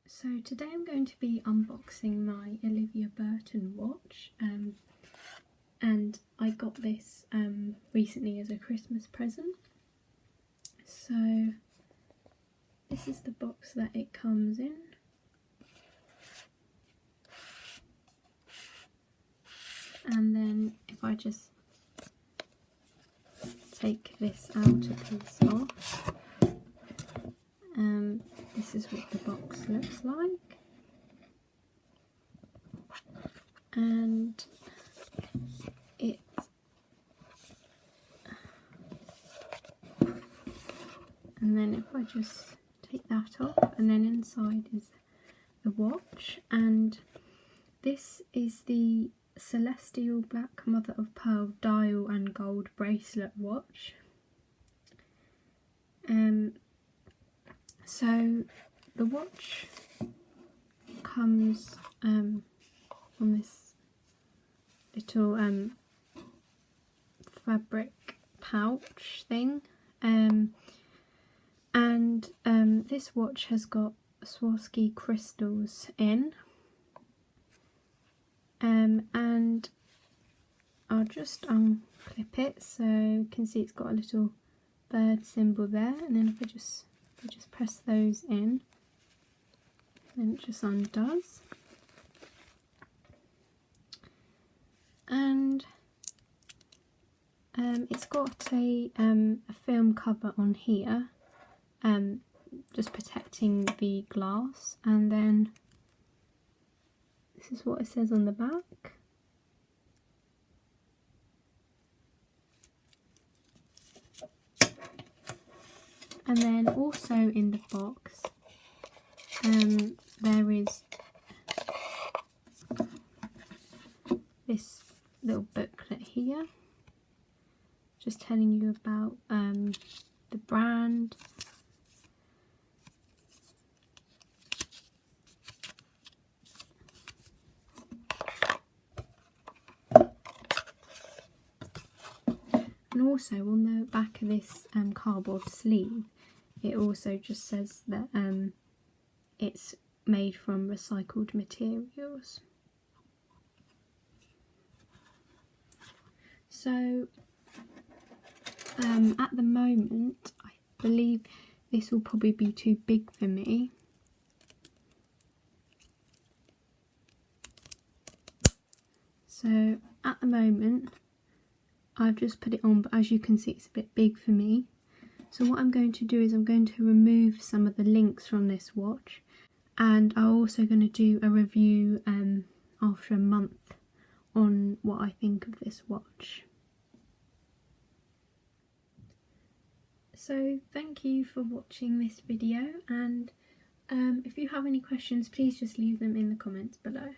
So today I'm going to be unboxing my Olivia Burton watch, and I got this recently as a Christmas present. So this is the box that it comes in. And then if I just take this outer piece off, this is what the box looks like. And then if I just take that off, and then inside is the watch, and this is the Celestial Black Mother of Pearl dial and gold bracelet watch. So the watch comes on this little fabric pouch thing, and this watch has got Swarovski crystals in, and I'll just unclip it so you can see it's got a little bird symbol there, and then if I just press those in, then it just undoes. And it's got a film cover on here, just protecting the glass, and then this is what it says on the back. And then also in the box there is this little booklet here, just telling you about the brand, and also on the back of this cardboard sleeve it also just says that it's made from recycled materials. So at the moment I believe this will probably be too big for me, so at the moment I've just put it on, but as you can see it's a bit big for me. So what I'm going to do is I'm going to remove some of the links from this watch, and I'm also going to do a review after a month on what I think of this watch. So thank you for watching this video, and if you have any questions please just leave them in the comments below.